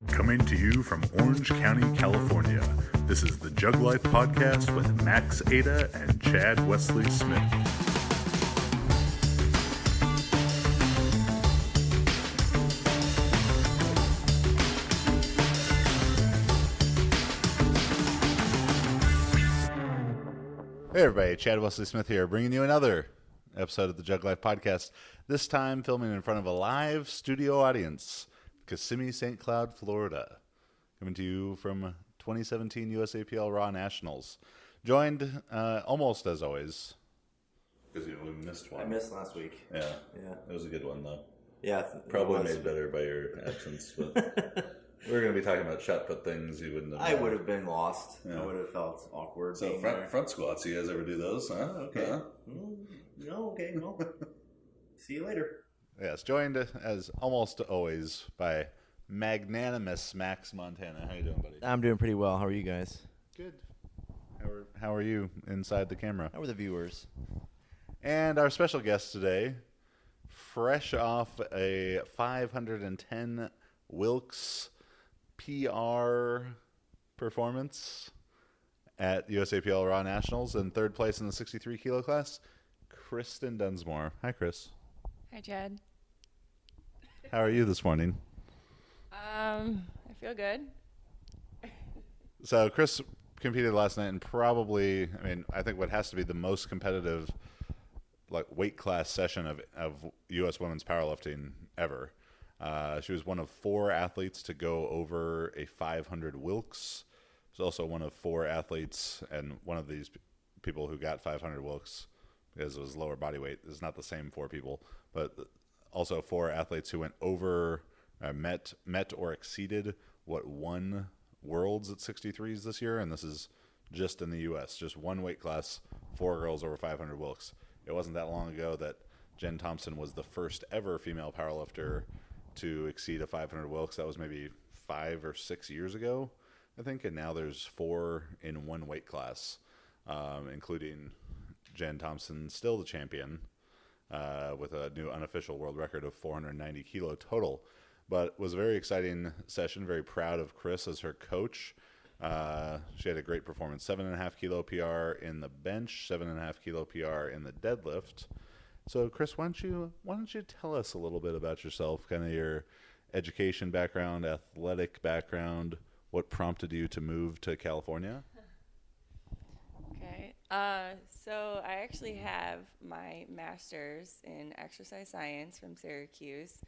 Coming to you from Orange County, California, this is the Jug Life Podcast with Max Ada and Chad Wesley Smith. Hey everybody, Chad Wesley Smith here, bringing you another episode of the Jug Life Podcast, this time filming in front of a live studio audience. Kissimmee, St. Cloud, Florida. Coming to you from 2017 USAPL Nationals. Joined, almost as always, because we missed one. I missed last week. Yeah. It was a good one, though. Yeah. Probably made better by your absence, but we were going to be talking about shot put things you wouldn't have done. I would have been lost. Yeah. I would have felt awkward. So front squats, you guys ever do those? Huh? Okay. No, okay, no. See you later. Yes, joined as almost always by magnanimous Max Montana. How you doing, buddy? I'm doing pretty well. How are you guys? Good. How are you inside the camera? How are the viewers? And our special guest today, fresh off a 510 Wilks PR performance at USAPL Raw Nationals and third place in the 63 kilo class, Kristen Dunsmore. Hi, Chris. Hi, Chad. How are you this morning? I feel good. So Chris competed last night in probably, I think what has to be the most competitive weight class session of U.S. women's powerlifting ever. She was one of 4 athletes to go over a 500 Wilks. She was also one of 4 athletes, and one of these people who got 500 Wilks, because it was lower body weight, is not the same 4 people, but also 4 athletes who went over, met or exceeded what won Worlds at 63s this year, and this is just in the U.S., just one weight class, 4 girls over 500 Wilks. It wasn't that long ago that Jen Thompson was the first ever female powerlifter to exceed a 500 Wilks. That was maybe 5 or 6 years ago, I think, and now there's 4 in one weight class, including Jen Thompson, still the champion, with a new unofficial world record of 490 kilo total. But it was a very exciting session. Very proud of Chris as her coach. She had a great performance. 7.5 kilo PR in the bench, 7.5 kilo PR in the deadlift. So Chris, why don't you tell us a little bit about yourself, kind of your education background, athletic background, what prompted you to move to California? Okay. So I actually have my master's in exercise science from Syracuse.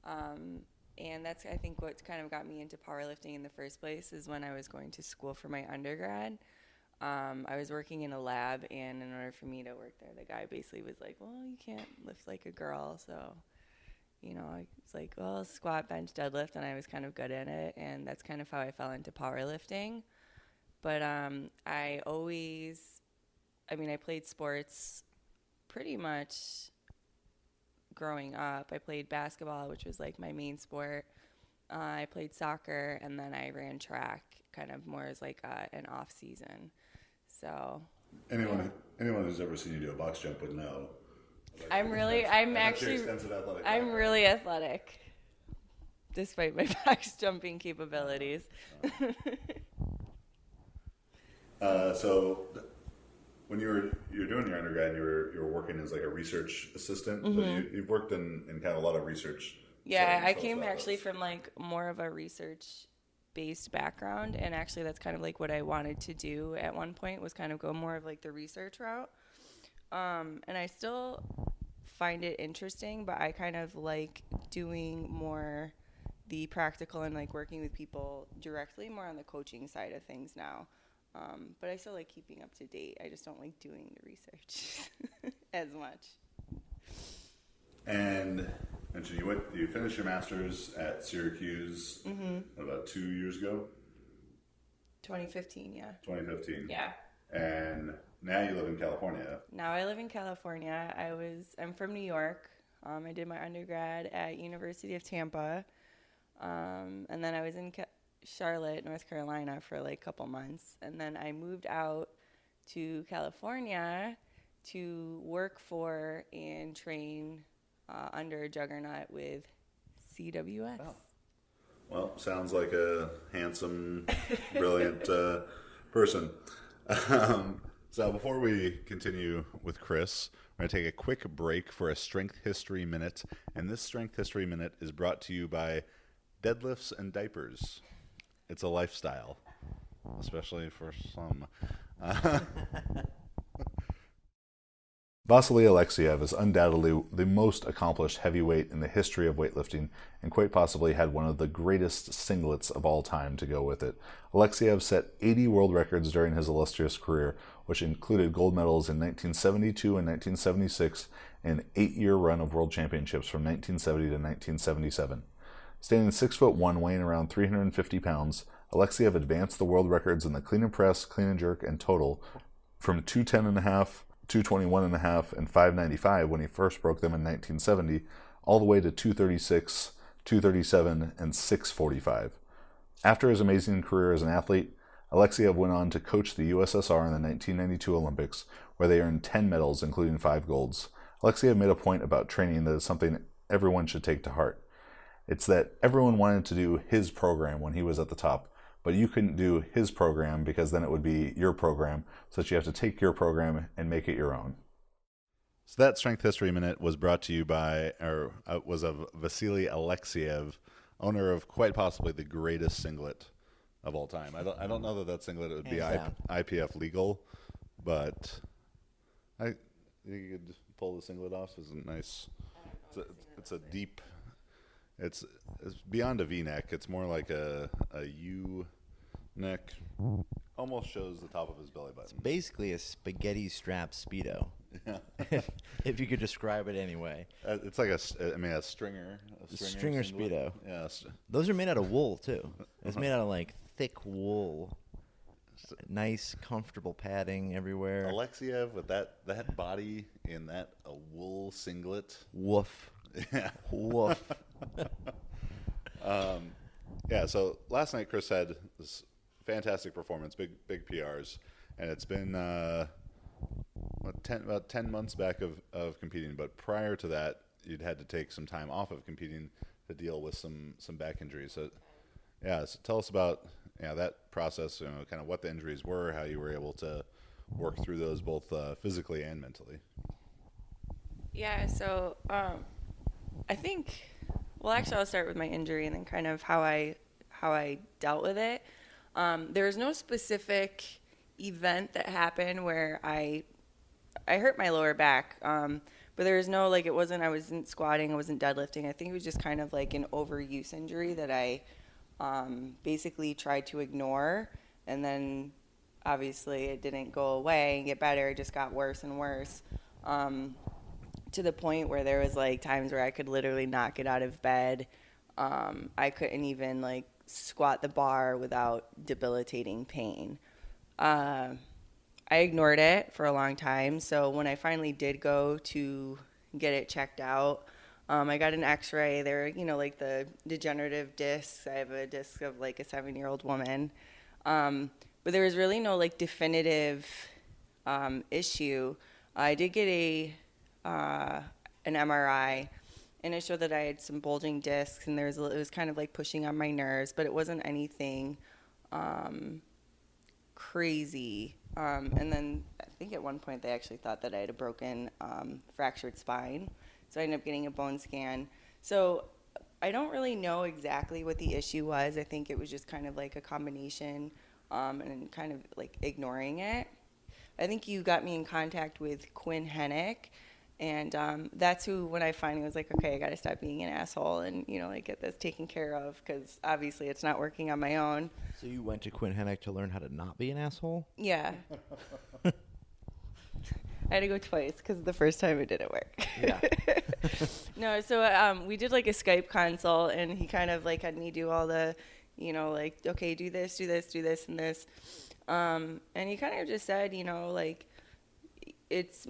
And that's, I think, what kind of got me into powerlifting in the first place is when I was going to school for my undergrad. I was working in a lab, and in order for me to work there, the guy basically was like, well, you can't lift like a girl. So, I was like, well, squat, bench, deadlift, and I was kind of good at it. And that's kind of how I fell into powerlifting. But I played sports pretty much growing up. I played basketball, which was like my main sport. I played soccer, and then I ran track kind of more as like an off season. So anyone who's ever seen you do a box jump would know. I'm really athletic, despite my box jumping capabilities. So when you were doing your undergrad, you were working as like a research assistant. Mm-hmm. But you've worked in kind of a lot of research. Yeah, I came actually from like more of a research-based background, and actually that's kind of like what I wanted to do at one point, was kind of go more of like the research route. And I still find it interesting, but I kind of like doing more the practical and like working with people directly, more on the coaching side of things now. But I still like keeping up to date. I just don't like doing the research as much. And so you finished your master's at Syracuse about 2 years ago? 2015, yeah. 2015. Yeah. And now you live in California. Now I live in California. I'm from New York. I did my undergrad at University of Tampa. And then I was in Charlotte, North Carolina for like a couple months. And then I moved out to California to work for and train under Juggernaut with CWS. Well, sounds like a handsome, brilliant person. So before we continue with Chris, we're going to take a quick break for a Strength History Minute. And this Strength History Minute is brought to you by Deadlifts and Diapers. It's a lifestyle, especially for some. Vasily Alexiev is undoubtedly the most accomplished heavyweight in the history of weightlifting, and quite possibly had one of the greatest singlets of all time to go with it. Alexiev set 80 world records during his illustrious career, which included gold medals in 1972 and 1976, and an 8-year run of world championships from 1970 to 1977. Standing 6'1", weighing around 350 pounds, Alexiev advanced the world records in the clean and press, clean and jerk, and total from 210.5, 221.5, and 595 when he first broke them in 1970, all the way to 236, 237, and 645. After his amazing career as an athlete, Alexiev went on to coach the USSR in the 1992 Olympics, where they earned 10 medals, including 5 golds. Alexiev made a point about training that is something everyone should take to heart. It's that everyone wanted to do his program when he was at the top, but you couldn't do his program because then it would be your program, so that you have to take your program and make it your own. So that Strength History Minute was brought to you by, was of Vasily Alexiev, owner of quite possibly the greatest singlet of all time. I don't know that singlet would be IPF legal, but I think you could pull the singlet off. It's a nice. It's a deep. It's beyond a V-neck. It's more like a U neck. Almost shows the top of his belly button. It's basically a spaghetti strap Speedo. Yeah. if you could describe it anyway. It's like a stringer. Stringer Speedo. Yeah. Those are made out of wool, too. It's made out of, like, thick wool. Nice, comfortable padding everywhere. Alexiev with that body in that wool singlet. Woof. Yeah. Woof. Yeah, so last night Chris had this fantastic performance, big PRs, and it's been about 10 months back of competing, but prior to that, you'd had to take some time off of competing to deal with some back injuries. So, yeah, so tell us about that process, kind of what the injuries were, how you were able to work through those both physically and mentally. Yeah, so I think, well, actually, I'll start with my injury and then kind of how I dealt with it. There was no specific event that happened where I hurt my lower back, but there was no, like, I wasn't squatting, I wasn't deadlifting. I think it was just kind of like an overuse injury that I basically tried to ignore, and then obviously it didn't go away and get better. It just got worse and worse. To the point where there was like times where I could literally not get out of bed. I couldn't even like squat the bar without debilitating pain. I ignored it for a long time. So when I finally did go to get it checked out, I got an x-ray. There were, like the degenerative discs. I have a disc of like a 7-year-old woman. But there was really no like definitive issue. I did get an MRI, and it showed that I had some bulging discs, and it was kind of like pushing on my nerves, but it wasn't anything crazy. And then I think at one point they actually thought that I had a broken fractured spine, so I ended up getting a bone scan. So I don't really know exactly what the issue was. I think it was just kind of like a combination and kind of like ignoring it. I think you got me in contact with Quinn Hennick. And that's who, when I finally was like, okay, I got to stop being an asshole and, like, get this taken care of, because obviously it's not working on my own. So you went to Quinn Hennick to learn how to not be an asshole? Yeah. I had to go twice because the first time it didn't work. Yeah. No, so we did like a Skype consult, and he kind of like had me do all the, like, okay, do this, and this. And he kind of just said, like, it's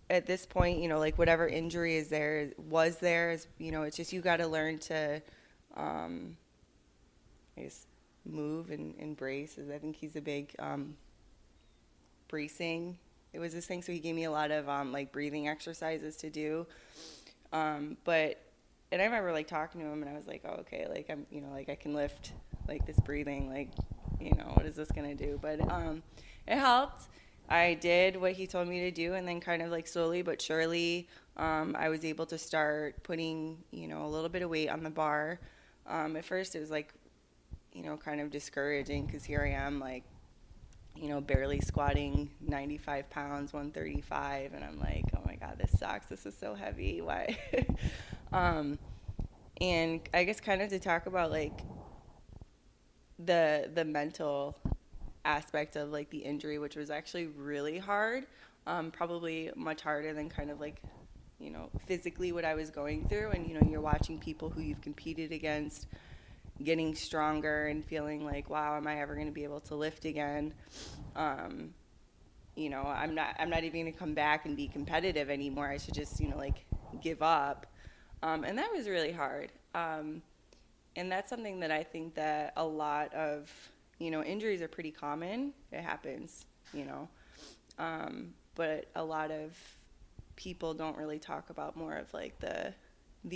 at this point, like whatever injury is there, it's just you got to learn to, I guess, move and brace. I think he's a big bracing. It was this thing, so he gave me a lot of like breathing exercises to do. But and I remember like talking to him, and I was like, oh, okay, like I'm, you know, like I can lift, like this breathing, like, you know, what is this gonna do? But it helped. I did what he told me to do, and then kind of like slowly but surely, I was able to start putting, you know, a little bit of weight on the bar. At first, it was like, you know, kind of discouraging because here I am, like, you know, barely squatting 95 pounds, 135, and I'm like, oh my God, this sucks. This is so heavy. Why? And I guess kind of to talk about like the mental aspect of like the injury, which was actually really hard, probably much harder than kind of like, you know, physically what I was going through. And, you know, you're watching people who you've competed against getting stronger and feeling like, wow, am I ever going to be able to lift again? You know, I'm not even going to come back and be competitive anymore. I should just, you know, like give up. And that was really hard. And that's something that I think that a lot of, you know, injuries are pretty common. It happens, you know. But a lot of people don't really talk about more of like the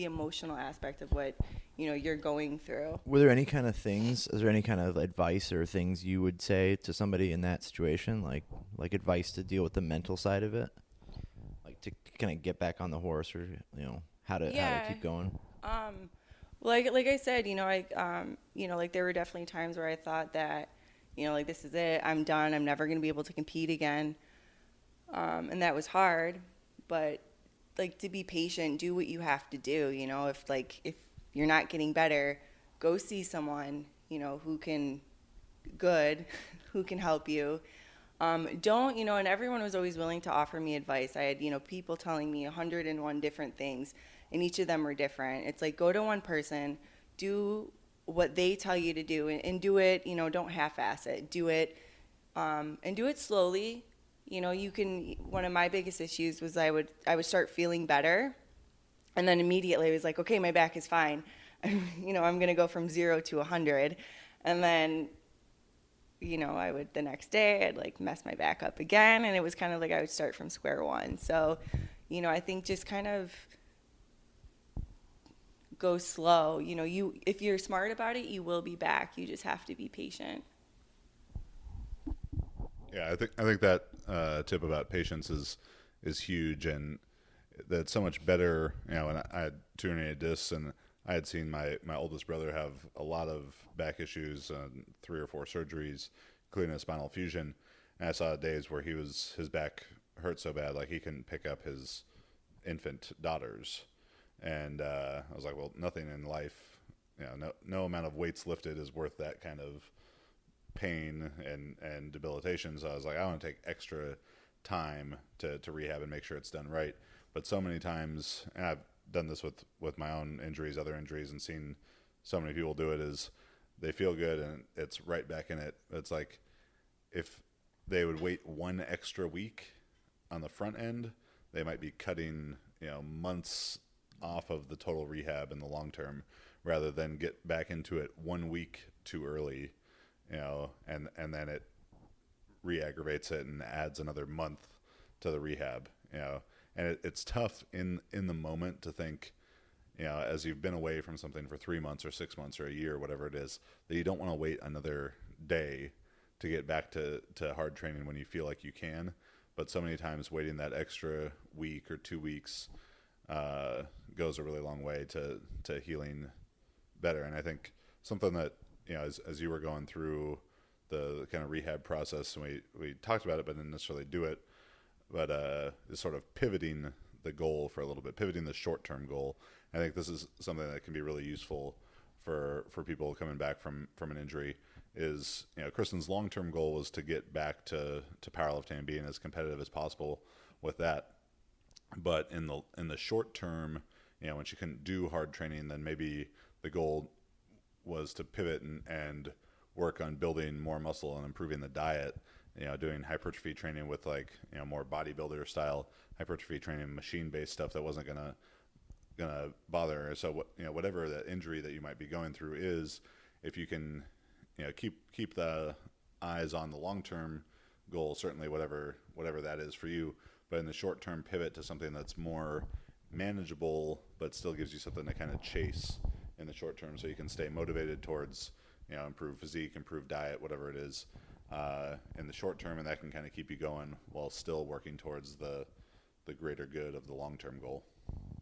emotional aspect of what, you know, you're going through. Were there any kind of things, is there any kind of advice or things you would say to somebody in that situation, like advice to deal with the mental side of it? Like to kind of get back on the horse, or, you know, how to keep going? Like I said, you know, you know, like there were definitely times where I thought that, you know, like this is it, I'm done, I'm never going to be able to compete again. And that was hard, but like to be patient, do what you have to do, you know, if you're not getting better, go see someone, you know, who can help you. Don't, you know, and everyone was always willing to offer me advice. I had, you know, people telling me 101 different things, and each of them were different. It's like, go to one person, do what they tell you to do, and do it, you know, don't half-ass it. Do it, and do it slowly. You know, one of my biggest issues was I would start feeling better, and then immediately I was like, okay, my back is fine. You know, I'm going to go from 0 to 100. And then, you know, the next day I'd like mess my back up again. And it was kind of like I would start from square one. So, you know, I think just kind of go slow. You know, if you're smart about it, you will be back. You just have to be patient. Yeah, I think that tip about patience is huge, and that's so much better. You know, when I had 2 herniated discs, and I had seen my oldest brother have a lot of back issues, 3 or 4 surgeries, including a spinal fusion. And I saw days where his back hurt so bad, like he couldn't pick up his infant daughters. And I was like, well, nothing in life, you know, no amount of weights lifted is worth that kind of pain and debilitation. So I was like, I want to take extra time to rehab and make sure it's done right. But so many times, and I've done this with my own injuries, other injuries, and seen so many people do it, is they feel good and it's right back in it. It's like if they would wait 1 extra week on the front end, they might be cutting, you know, months off of the total rehab in the long term, rather than get back into it 1 week too early, you know, and then it re-aggravates it and adds another month to the rehab, you know. And it's tough in the moment to think, you know, as you've been away from something for 3 months or 6 months or a year, whatever it is, that you don't want to wait another day to get back to hard training when you feel like you can. But so many times waiting that extra week or 2 weeks goes a really long way to healing better. And I think something that, you know, as you were going through the kind of rehab process, and we talked about it but didn't necessarily do it, but is sort of pivoting the goal for a little bit, pivoting the short-term goal. I think this is something that can be really useful for people coming back from an injury. Is, you know, Kristen's long-term goal was to get back to powerlifting and being as competitive as possible with that. But in the short term, you know, when she couldn't do hard training, then maybe the goal was to pivot and work on building more muscle and improving the diet, you know, doing hypertrophy training with, like, you know, more bodybuilder style hypertrophy training, machine-based stuff that wasn't gonna bother her. So whatever the injury that you might be going through is, if you can, you know, keep the eyes on the long-term goal, certainly whatever that is for you, but in the short term, pivot to something that's more manageable, but still gives you something to kind of chase in the short term, so you can stay motivated towards, improve physique, improve diet, whatever it is, in the short term, and that can kind of keep you going while still working towards the greater good of the long-term goal.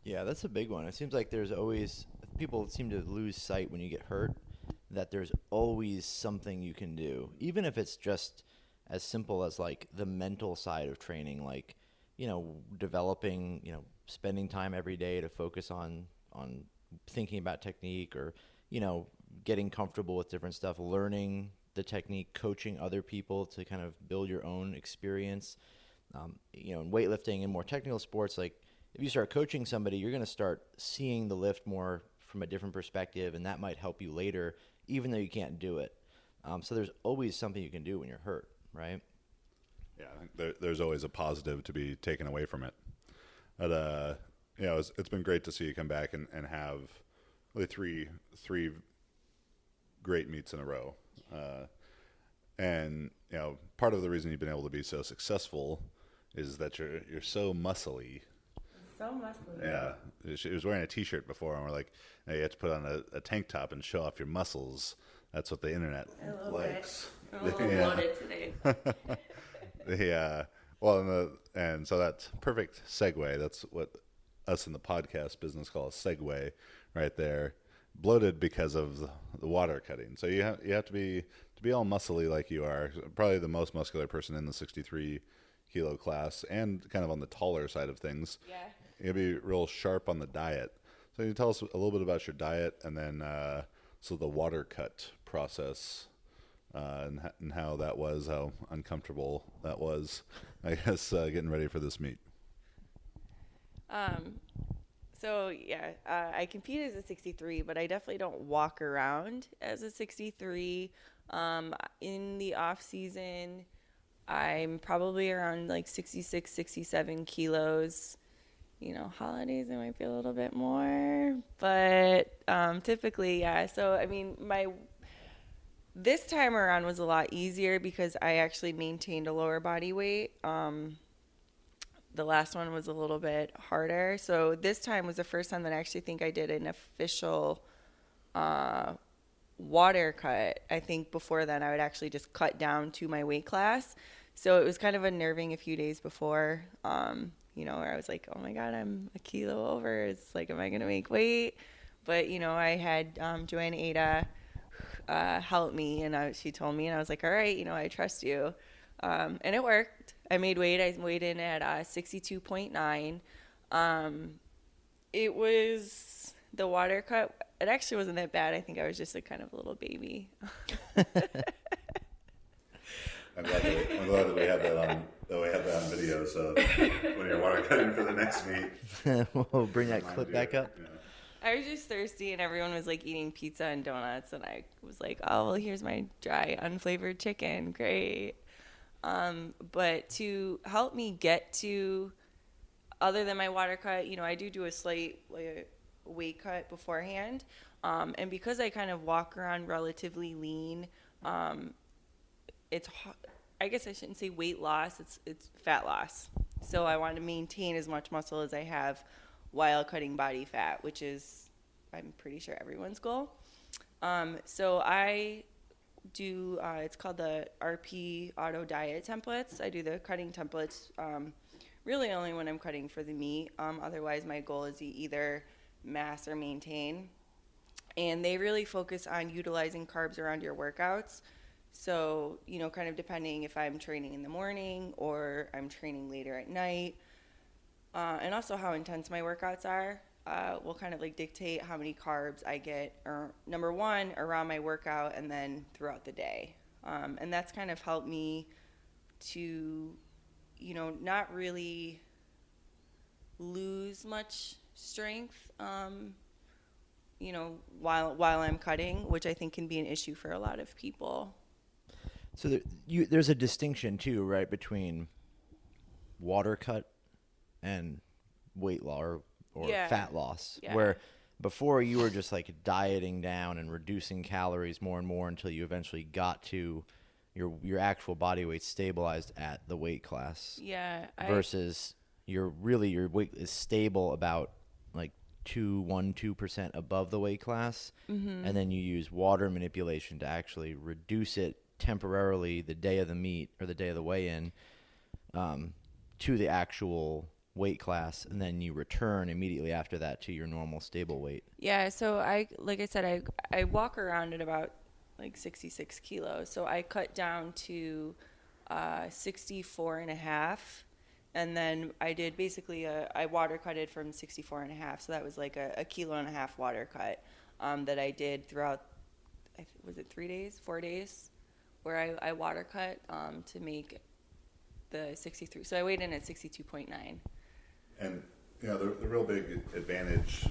Yeah, that's a big one. It seems like there's always people seem to lose sight when you get hurt that there's always something you can do, even if it's just as simple as like the mental side of training, like developing, spending time every day to focus on thinking about technique, or getting comfortable with different stuff, learning the technique, coaching other people to kind of build your own experience. In weightlifting and more technical sports, like if you start coaching somebody, you're going to start seeing the lift more from a different perspective, and that might help you later, even though you can't do it. So there's always something you can do when you're hurt, right? Yeah, I think there's always a positive to be taken away from it. But it's been great to see you come back and have really three great meets in a row. And part of the reason you've been able to be so successful is that you're so muscly. So muscly. Yeah, she was wearing a T-shirt before, and we're like, "Hey, you have to put on a tank top and show off your muscles." That's what the internet likes. I'm a little bloated today. Yeah. Well, and so that's perfect segue. That's what us in the podcast business call a segue, right there. Bloated because of the water cutting. So you have to be all muscly like you are. Probably the most muscular person in the 63 kilo class, and kind of on the taller side of things. Yeah. You gotta be real sharp on the diet. So you tell us a little bit about your diet, and then so the water cut process, and how that was, how uncomfortable that was, I guess, getting ready for this meet. So yeah, I compete as a 63, but I definitely don't walk around as a 63. In the off season, I'm probably around like 66, 67 kilos. Holidays, I might be a little bit more, but typically, yeah. So, I mean, this time around was a lot easier because I actually maintained a lower body weight. The last one was a little bit harder. So this time was the first time that I actually think I did an official water cut. I think before then I would actually just cut down to my weight class. So it was kind of unnerving a few days before, where I was like, oh my God, I'm a kilo over. It's like, am I going to make weight? But, I had Joanna Ada help me, and she told me, and I was like, all right, I trust you. And it worked. I made weight. I weighed in at 62.9. It was the water cut. It actually wasn't that bad. I think I was just a kind of a little baby. I'm glad that we have that on video. So when you're water cutting for the next meet, we'll bring that clip back up. Yeah. I was just thirsty, and everyone was like eating pizza and donuts, and I was like, oh, well, here's my dry, unflavored chicken. Great. But to help me get to, other than my water cut, I do a slight weight cut beforehand. And because I kind of walk around relatively lean, I guess I shouldn't say weight loss, it's fat loss. So I want to maintain as much muscle as I have while cutting body fat, which is, I'm pretty sure, everyone's goal. So I do, it's called the RP Auto Diet templates. I do the cutting templates really only when I'm cutting for the meet. Otherwise, my goal is to either mass or maintain. And they really focus on utilizing carbs around your workouts. So, kind of depending if I'm training in the morning or I'm training later at night. And also how intense my workouts are will kind of dictate how many carbs I get, or number one, around my workout, and then throughout the day. And that's kind of helped me to, not really lose much strength, while I'm cutting, which I think can be an issue for a lot of people. So there's a distinction too, right, between water cut and weight loss or fat loss, where before you were just dieting down and reducing calories more and more until you eventually got to your actual body weight stabilized at the weight class. Yeah. Versus your weight is stable about 2% above the weight class, Mm-hmm. and then you use water manipulation to actually reduce it temporarily the day of the meet or the day of the weigh-in to the actual weight class, and then you return immediately after that to your normal stable weight. Yeah, so like I said, I walk around at about like 66 kilos. So I cut down to 64 and a half. And then I did basically I water cutted from 64 and a half. So that was like a kilo and a half water cut that I did throughout, was it 3 days, 4 days, where I water cut to make the 63. So I weighed in at 62.9. And you know, the real big advantage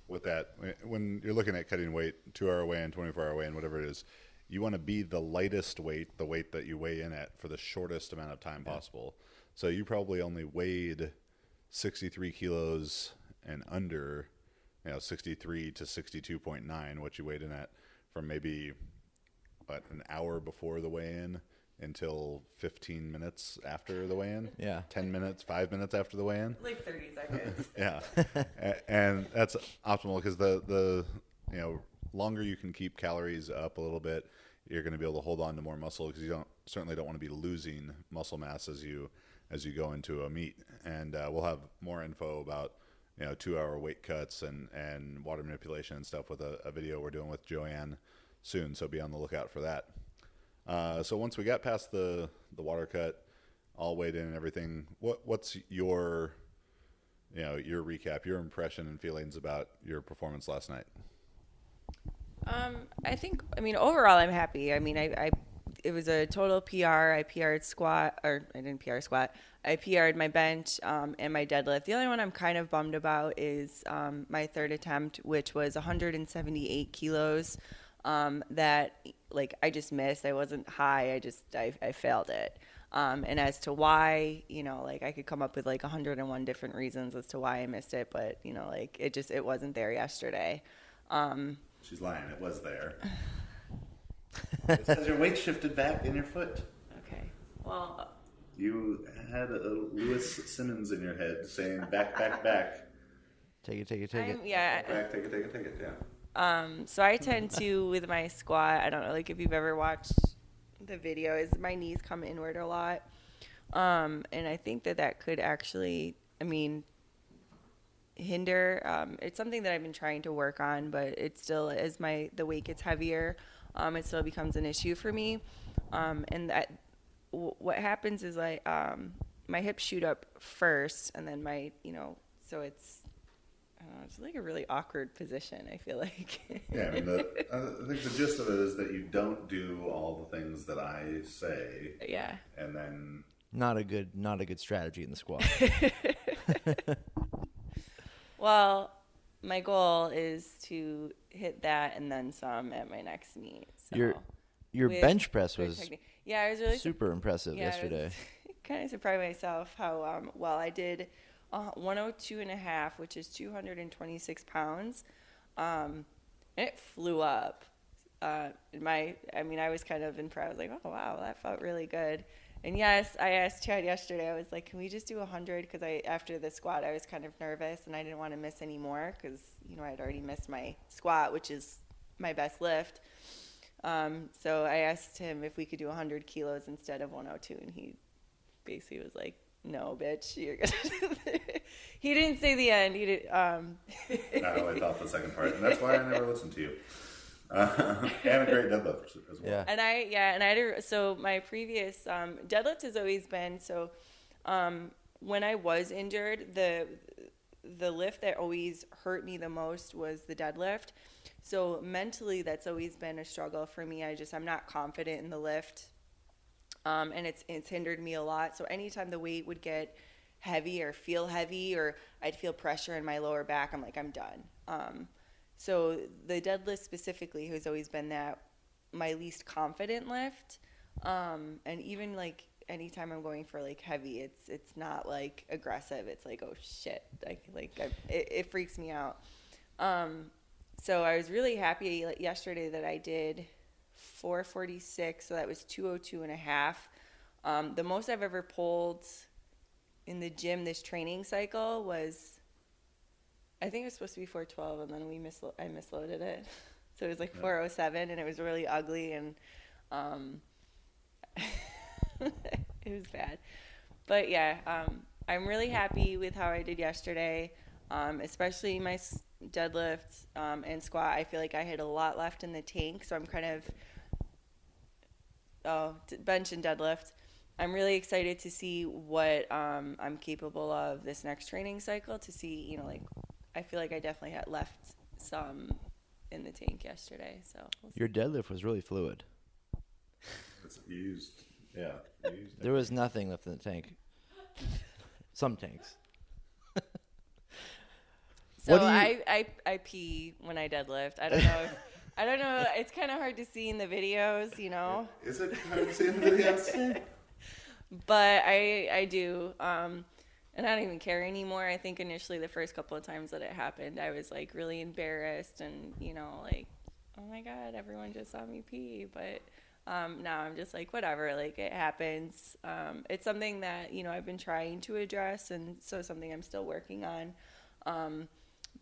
with that, when you're looking at cutting weight, 2-hour weigh-in, 24-hour weigh-in, whatever it is, you want to be the lightest weight, the weight that you weigh in at for the shortest amount of time possible. So you probably only weighed 63 kilos and under, 63 to 62.9, what you weighed in at, from maybe an hour before the weigh-in until 15 minutes after the weigh-in. Yeah. 10 minutes, 5 minutes after the weigh-in. Like 30 seconds. Yeah. And that's optimal because the longer you can keep calories up a little bit, you're going to be able to hold on to more muscle because you certainly don't want to be losing muscle mass as you go into a meet. And we'll have more info about 2-hour weight cuts and water manipulation and stuff with a video we're doing with Joanne soon, so be on the lookout for that. So once we got past the water cut, all weighed in and everything, what's your recap, your impression and feelings about your performance last night? Overall, I'm happy. It was a total PR. I PR'd squat, or I didn't PR squat. I PR'd my bench and my deadlift. The only one I'm kind of bummed about is my third attempt, which was 178 kilos. That I just missed. I wasn't high. I failed it. And as to why, I could come up with 101 different reasons as to why I missed it, but it wasn't there yesterday. She's lying. It was there. It's because your weight shifted back in your foot. Okay. Well, You had a Lewis Simmons in your head saying back, back, back. Take it. yeah. Back, take it, yeah. So I tend to, with my squat, I don't know, if you've ever watched the video, is my knees come inward a lot. And I think that could actually, hinder. It's something that I've been trying to work on, but it still, as the weight gets heavier, it still becomes an issue for me. And what happens is my hips shoot up first, and then so it's like a really awkward position, I feel like. Yeah, I think the gist of it is that you don't do all the things that I say. Yeah. And then Not a good strategy in the squat. Well, my goal is to hit that and then some at my next meet. So Your with bench press good was technique. Yeah, I was really super impressive yesterday. Kind of surprised myself how well I did. 102 and a half, which is 226 pounds, and it flew up. I was kind of impressed. I was like, oh wow, that felt really good. And yes, I asked Chad yesterday. I was like, can we just do 100? Because after the squat, I was kind of nervous and I didn't want to miss any more because I'd already missed my squat, which is my best lift. So I asked him if we could do 100 kilos instead of 102, and he basically was like, no, bitch, you're gonna. He didn't say the end. He did. I thought the second part, and that's why I never listened to you. And a great deadlift as well. Yeah. So my previous deadlift has always been so. When I was injured, the lift that always hurt me the most was the deadlift. So mentally, that's always been a struggle for me. I'm not confident in the lift. And it's hindered me a lot. So anytime the weight would get heavy or feel heavy, or I'd feel pressure in my lower back, I'm like, I'm done. So the deadlift specifically has always been my least confident lift. And even anytime I'm going for heavy, it's not aggressive. It's like, oh shit, it freaks me out. So I was really happy yesterday that I did 446, so that was 202 and a half. The most I've ever pulled in the gym this training cycle was I think it was supposed to be 412, and then I misloaded it. So it was like 407, and it was really ugly, and it was bad. But yeah, I'm really happy with how I did yesterday, especially my deadlift and squat. I feel like I had a lot left in the tank, so I'm kind of bench and deadlift. I'm really excited to see what I'm capable of this next training cycle, to see, like, I feel like I definitely had left some in the tank yesterday. So we'll see. Your deadlift was really fluid. It's used. Yeah. Used There was nothing left in the tank. Some tanks. So What do you- I pee when I deadlift. I don't know. I don't know. It's kind of hard to see in the videos, Is it hard to see in the videos? But I do. And I don't even care anymore. I think initially the first couple of times that it happened, I was like really embarrassed and, like, oh my God, everyone just saw me pee. But now I'm just like, whatever, like, it happens. It's something that, I've been trying to address, and so something I'm still working on.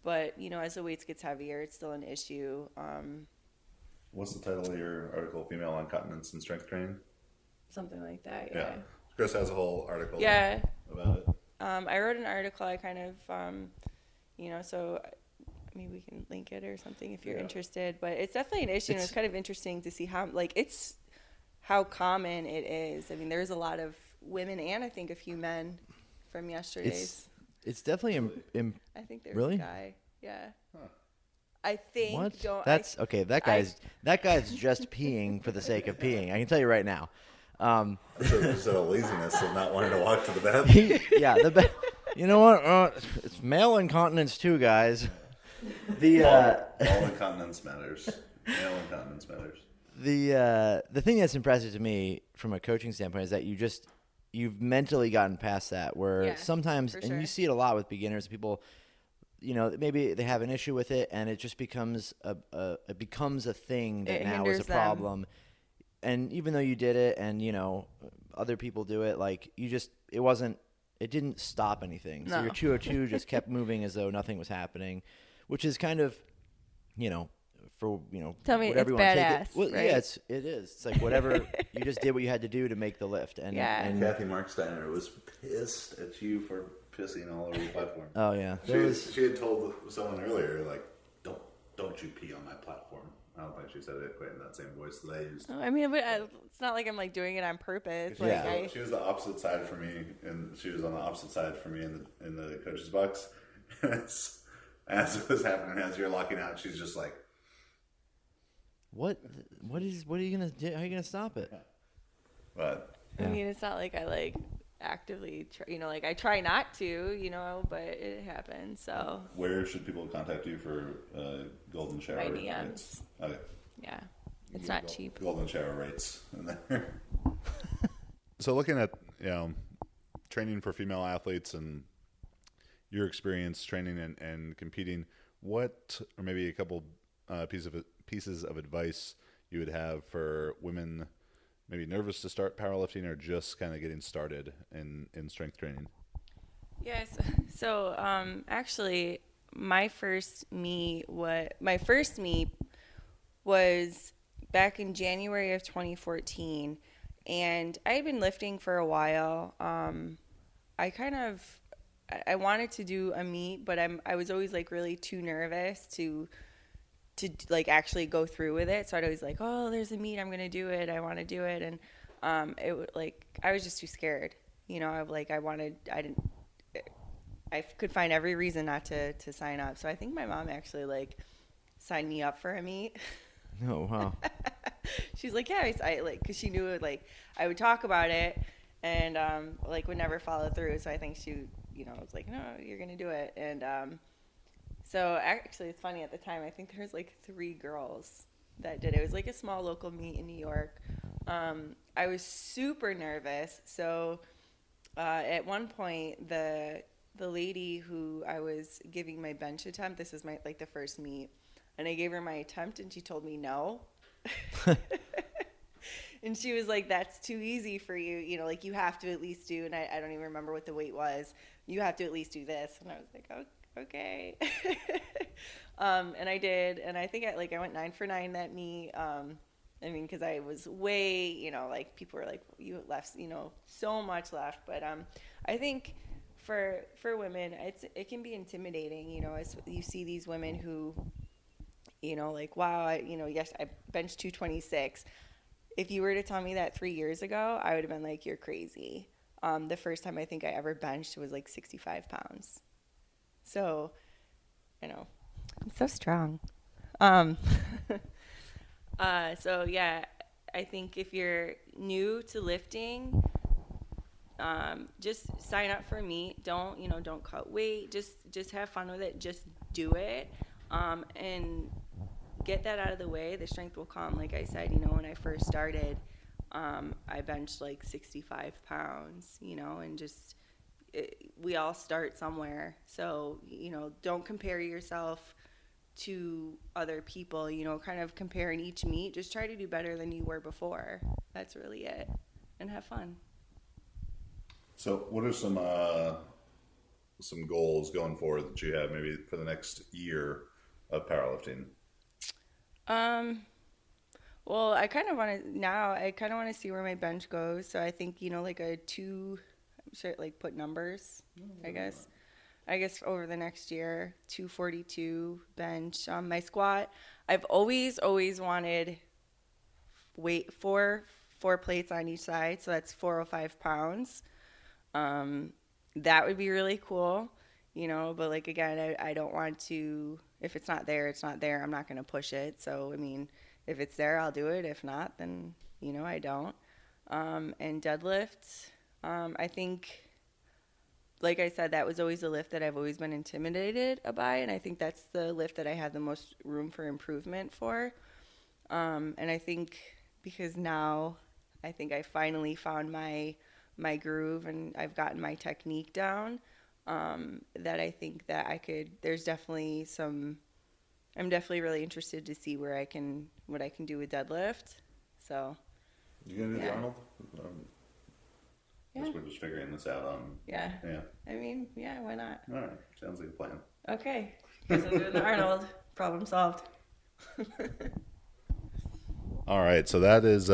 But, as the weights gets heavier, it's still an issue. What's the title of your article, Female Incontinence and Strength Training? Something like that, Yeah. yeah. Chris has a whole article about it. I wrote an article. I kind of, so maybe we can link it or something if you're interested. But it's definitely an issue, and it's kind of interesting to see how common it is. I mean, there's a lot of women and I think a few men from yesterday's. It's definitely I think there's really? a guy. Yeah. Huh. I think. What? That's okay. That guy's just peeing for the sake of peeing. I can tell you right now. It's a laziness of not wanting to walk to the bathroom. You know what? It's male incontinence too, guys. All incontinence matters. Male incontinence matters. The thing that's impressive to me from a coaching standpoint is that you've mentally gotten past that. Where sometimes, and you see it a lot with beginners, people, maybe they have an issue with it, and it just becomes a thing that now is a problem. And even though you did it, and other people do it, like it didn't stop anything. So your 202 just kept moving as though nothing was happening, which is kind of, tell me whatever it's you want to badass. take it. Well, right? yeah, it is. It's like whatever you just did what you had to do to make the lift. And Kathy Marksteiner was pissed at you for pissing all over the platform. Oh yeah, she had told someone earlier, like, don't you pee on my platform. I don't think she said it quite in that same voice that I used. I mean, but it's not like I'm like doing it on purpose. She was the opposite side for me, and she was on the opposite side for me in the coach's box. As it was happening, as you're locking out, she's just like, What are you gonna do? How are you gonna stop it? But I mean, it's not like I actively try, I try not to, but it happens. So where should people contact you for golden shower? My DMs. Okay. Yeah, it's not cheap. Golden shower rates in there. So looking at training for female athletes and your experience training and competing, what, or maybe a couple pieces of advice you would have for women maybe nervous to start powerlifting or just kind of getting started in strength training? Yes. So actually, my first meet was back in January of 2014, and I had been lifting for a while. I wanted to do a meet, but I was always like really too nervous to like actually go through with it. So I'd always like, oh, there's a meet, I'm gonna do it, I want to do it, and it would I was just too scared. I could find every reason not to sign up. So I think my mom actually signed me up for a meet. Oh wow. She's like, yeah, because she knew I would talk about it and would never follow through. So I think she was like, no, you're gonna do it. And so actually it's funny, at the time I think there was 3 girls that did it. It was a small local meet in New York. I was super nervous. So at one point the lady who I was giving my bench attempt, this is my the first meet, and I gave her my attempt and she told me no. And she was like, that's too easy for you. You have to at least do, and I don't even remember what the weight was. You have to at least do this. And I was like, okay. And I did, and I think I went 9 for 9 that meet. I mean, because I was way, like people were like, you left, so much left. But I think for women, it can be intimidating, as you see these women who, like, wow, yes, I benched 226. If you were to tell me that 3 years ago, I would have been like, you're crazy. The first time I think I ever benched was like 65 pounds. So, I'm so strong. So yeah, I think if you're new to lifting, just sign up for a meet. Don't cut weight. Just have fun with it. Just do it. And get that out of the way. The strength will come. Like I said, when I first started, I benched like 65 pounds, and we all start somewhere. So, don't compare yourself to other people, kind of comparing each meet. Just try to do better than you were before. That's really it. And have fun. So what are some goals going forward that you have maybe for the next year of powerlifting? Well, I kind of want to see where my bench goes. So I think, like a 2, put numbers, I guess over the next year, 242 bench. My squat, I've always wanted weight four plates on each side. So that's 405 pounds. That would be really cool, but like, again, I don't want to, if it's not there, it's not there. I'm not going to push it. So, I mean, if it's there, I'll do it. If not, then, I don't. And deadlift, I think, like I said, that was always a lift that I've always been intimidated by. And I think that's the lift that I had the most room for improvement for. And I think because now I think I finally found my groove and I've gotten my technique down, that I think that there's definitely I'm definitely really interested to see what I can do with deadlift. So. You gonna do the Arnold? Yeah. Guess we're just figuring this out. Yeah. Yeah. I mean, yeah, why not? All right. Sounds like a plan. Okay. Guess I'm doing the Arnold. Problem solved. All right, so that is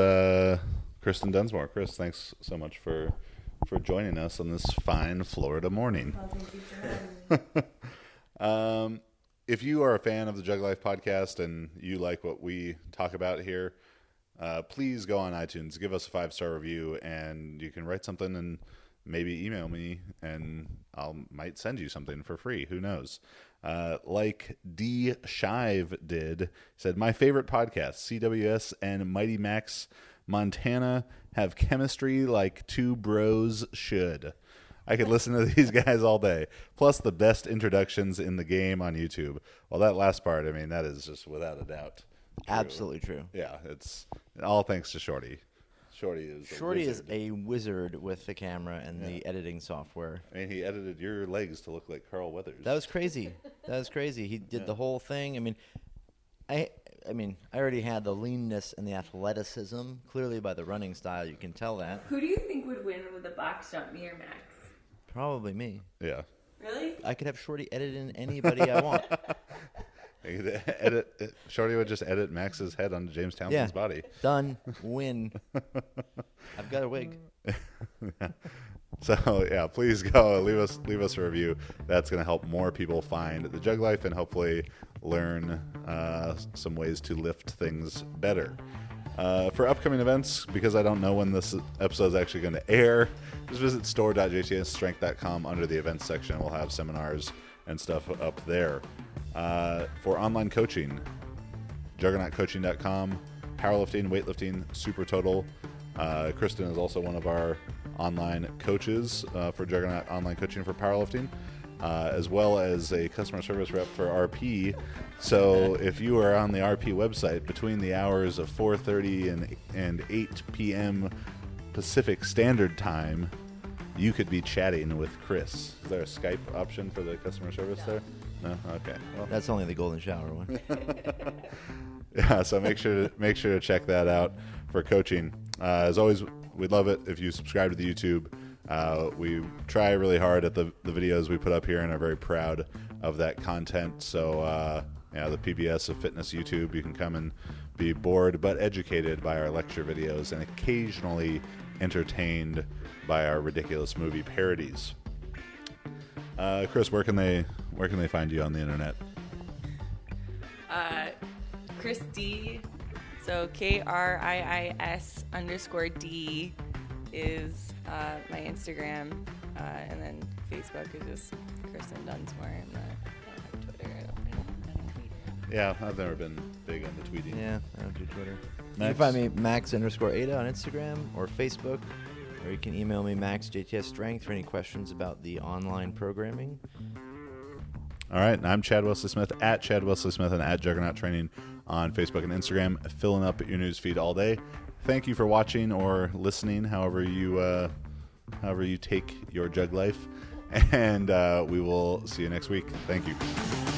Kristen Dunsmore. Chris, thanks so much for joining us on this fine Florida morning. Well, thank you for having me. If you are a fan of the Jug Life podcast and you like what we talk about here, please go on iTunes, give us a 5-star review, and you can write something and maybe email me, and might send you something for free. Who knows? Like D. Shive did, said, my favorite podcast, CWS and Mighty Max Montana have chemistry like two bros should. I could listen to these guys all day. Plus the best introductions in the game on YouTube. Well, that last part, I mean, that is just without a doubt true. Absolutely true. Yeah, it's all thanks to Shorty. Shorty is a wizard with the camera and the editing software. I mean, he edited your legs to look like Carl Weathers. That was crazy. He did the whole thing. I mean, I already had the leanness and the athleticism. Clearly, by the running style, you can tell that. Who do you think would win with a box jump, me or Max? Probably me. Yeah. Really? I could have Shorty edit in anybody I want. Shorty would just edit Max's head onto James Townsend's body. Done. Win. I've got a wig. So yeah, please go leave us a review. That's going to help more people find the Jug Life and hopefully learn some ways to lift things better. For upcoming events, because I don't know when this episode is actually going to air, just visit store.jtsstrength.com under the events section. We'll have seminars and stuff up there. For online coaching, juggernautcoaching.com, powerlifting, weightlifting, super total. Kristen is also one of our online coaches for Juggernaut Online Coaching for powerlifting, as well as a customer service rep for RP. So if you are on the RP website between the hours of 4:30 and 8 p.m. Pacific Standard Time, you could be chatting with Chris. Is there a Skype option for the customer service there? No? Okay. Well, That's only the golden shower one. yeah, so make sure to check that out for coaching. As always, we'd love it if you subscribe to the YouTube. We try really hard at the videos we put up here and are very proud of that content. So the PBS of Fitness YouTube, you can come and be bored but educated by our lecture videos and occasionally entertained by our ridiculous movie parodies. Chris, where can they find you on the internet? Chris D. So KRIIS_D is my Instagram, and then Facebook is just Kristen Dunsmore. I don't have Twitter. I don't tweet. Yeah, I've never been big on the tweeting. Yeah, I don't do Twitter. You Max? can find me Max_Ada on Instagram or Facebook, or you can email me MaxJTSStrength for any questions about the online programming. All right, and I'm Chad Wesley Smith at Chad Wesley Smith and at Juggernaut Training on Facebook and Instagram, filling up your news feed all day. Thank you for watching or listening, however you take your jug life, and we will see you next week. Thank you.